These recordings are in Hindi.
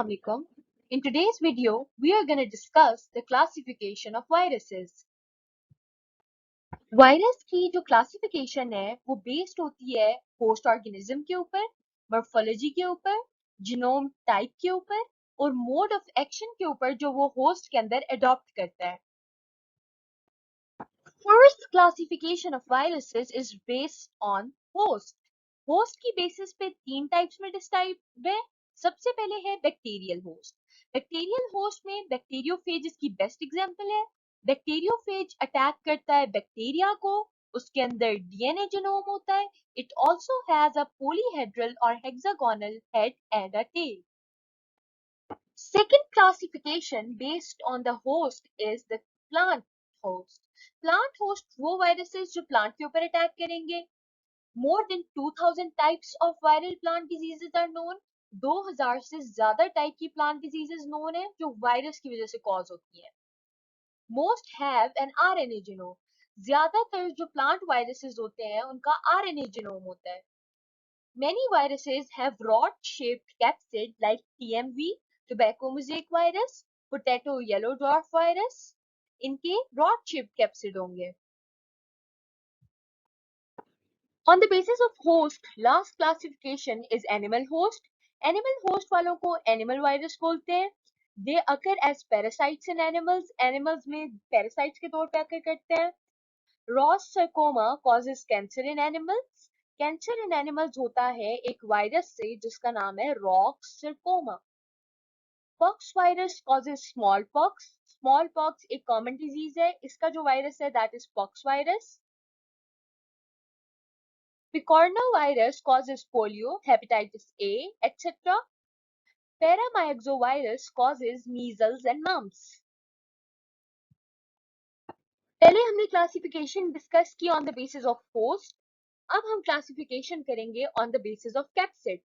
Assalamualaikum. In today's video, we are going to discuss the classification of viruses. Virus की जो क्लासिफिकेशन है वो बेस्ड होती है होस्ट ऑर्गेनिज्म के ऊपर, मॉर्फोलॉजी के ऊपर, जीनोम टाइप के ऊपर और मोड ऑफ एक्शन के ऊपर जो वो होस्ट के अंदर अडॉप्ट करता है. First classification of viruses is based on host. Host की बेसिस पे तीन टाइप्स में डिस्क्राइब है. सबसे पहले है बैक्टीरियल होस्ट. बैक्टीरियल होस्ट में बैक्टीरियोफेज इसकी बेस्ट एग्जांपल है. बैक्टीरियोफेज अटैक करता है बैक्टीरिया को, उसके अंदर डीएनए जीनोम होता है. It also has a polyhedral और hexagonal head and a tail. Second classification based on the host is the plant host. Plant host वो viruses जो plant के ऊपर attack करेंगे. More than 2000 types of viral plant diseases are known. 2000 से ज्यादा टाइप की plant diseases known है जो वायरस की वजह से कॉज होती है. Most have an RNA genome. ज्यादातर जो plant viruses होते हैं उनका RNA genome होता है. Many viruses have rod-shaped capsid like TMV, tobacco mosaic virus, potato yellow dwarf virus. इनके rod-shaped capsid होंगे. On the basis of host, last classification is animal host. Animal host वालों को animal virus बोलते हैं. They occur as parasites in animals. Animals में parasites के तौर पे occur करते हैं. Ross sarcoma causes cancer in animals. Cancer in animals होता है एक वायरस से जिसका नाम है rocks sarcoma. Pox virus causes smallpox. Smallpox एक कॉमन डिजीज है. इसका जो वायरस है that is pox virus. Picornavirus causes polio, hepatitis A, etc. Paramyxovirus causes measles and mumps. पहले हमने क्लासिफिकेशन डिस्कस की on the basis of host. अब हम क्लासिफिकेशन करेंगे on the basis of capsid.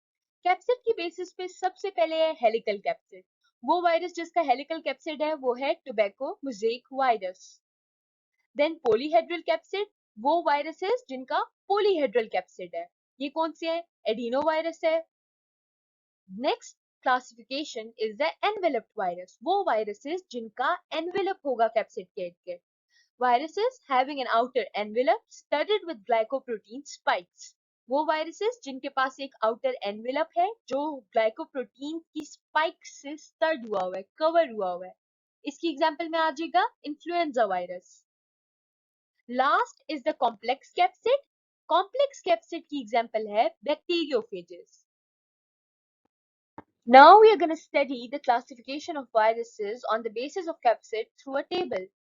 Capsid की बेसिस पे सबसे पहले है हेलिकल कैप्सिड. वो वायरस जिसका हेलिकल कैप्सिड है वो है tobacco mosaic virus. Then polyhedral capsid, वो वायरसेस जिनका पॉलीहेड्रल कैप्सिड है. ये कौन से है? एडिनो वायरस है. Next classification is the enveloped virus. वो वायरसेस जिनका एनवेलप होगा कैप्सिड के इर्द-गिर्द. Viruses having an outer envelope studded with glycoprotein spikes. वो viruses जिनके पास एक outer envelope है जो glycoprotein की spikes से stud हुआ हुआ है, cover हुआ हुआ है. इसकी एग्जांपल में आ जाएगा influenza virus. Last is the complex capsid. Complex capsid की एग्जांपल है bacteriophages. Now we are going to study the classification of viruses on the basis of capsid through a table.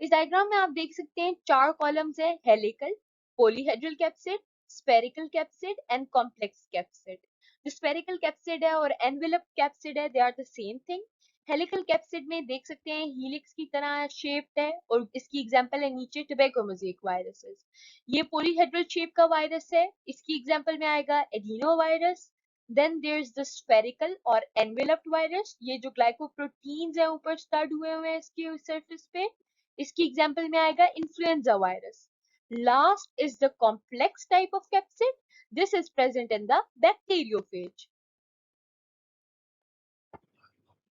इस डायग्राम में आप देख सकते हैं चार कॉलम्स है. Helical, polyhedral capsid, spherical capsid and complex capsid. जो स्फेरिकल कैप्सिड है और एनवेलप कैप्सिड है they are the same thing. Helical capsid में देख सकते हैं हीलिक्स की तरह शेप्ड है और इसकी एग्जांपल है नीचे टोबैको मोज़ेक वायरसेस. ये पॉलीहेड्रल शेप का वायरस है. इसकी एग्जांपल में आएगा adeno virus. Then there is the spherical और एनवेलप्ड वायरस. ये जो ग्लाइकोप्रोटीन्स है ऊपर स्टड हुए हुए हैं इसकी सरफेस पे. इसकी एग्जांपल में आएगा influenza virus. Last is the complex type of capsid. This is present in the bacteriophage.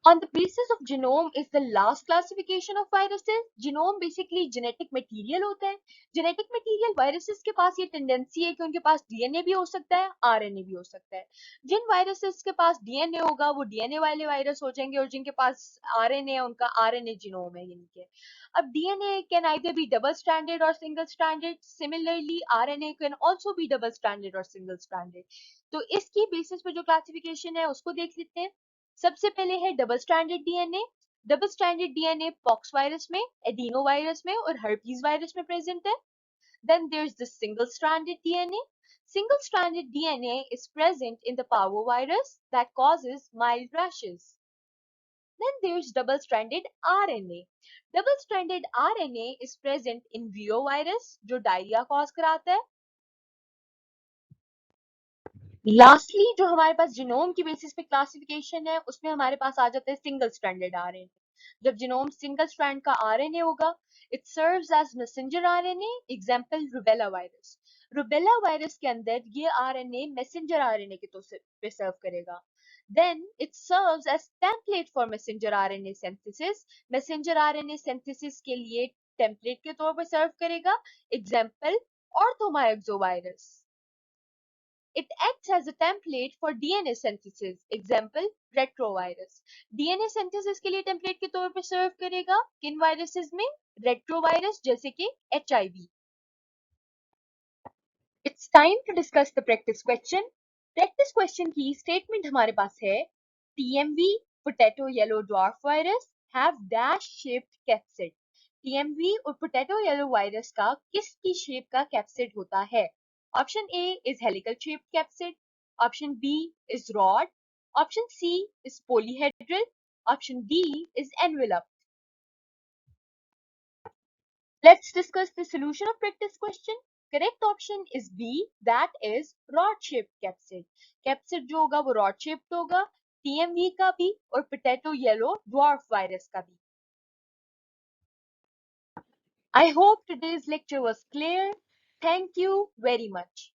On the basis of genome is the last classification of viruses. Genome basically genetic material होता है. Genetic material viruses के पास ये tendency है कि उनके पास DNA भी हो सकता है, RNA भी हो सकता है. जिन viruses के पास DNA होगा वो DNA वाले वायरस हो जाएंगे और जिनके पास RNA है उनका RNA genome है इनके. अब DNA can either be double stranded or single stranded. Similarly, RNA can also be double stranded or single stranded. तो इसकी basis पे जो classification है उसको देख लेते हैं. सबसे पहले है double stranded DNA. Double stranded DNA pox virus में, एडिनो वायरस में और हर्पीज वायरस में प्रेजेंट है. Then there is the single stranded DNA. Single stranded DNA is present in the parvovirus that causes mild rashes. Then there's double stranded RNA. Double stranded RNA is present in reovirus जो डायरिया कॉज कराता है. लास्टली जो हमारे पास जीनोम की बेसिस पे क्लासिफिकेशन है उसमें हमारे पास आ जाता है सिंगल स्ट्रैंडेड आरएनए. जब जीनोम सिंगल स्ट्रैंड का आरएनए होगा it serves as messenger RNA. Example rubella virus. Rubella virus के अंदर ये आरएनए मैसेंजर आरएनए के तौर पे सर्व करेगा. Then it serves as template for messenger RNA synthesis. Messenger RNA synthesis के लिए template के तौर पर serve करेगा. Example, orthomyxovirus. It acts as a template for DNA synthesis. Example, retrovirus. DNA synthesis के लिए template के तौर पर serve करेगा. किन viruses में? Retrovirus जैसे कि HIV. It's time to discuss the practice question. Practice question की statement हमारे पास है TMV potato yellow dwarf virus have dash shaped capsid. TMV और potato yellow virus का किसकी shape का capsid होता है? Option A is helical shaped capsid. Option B is rod. Option C is polyhedral. Option D is envelope. Let's discuss the solution of practice question. Correct option is B, that is rod-shaped capsid. Capsid जो होगा वो rod-shaped होगा, TMV का भी और potato yellow dwarf virus का भी. I hope today's lecture was clear. Thank you very much.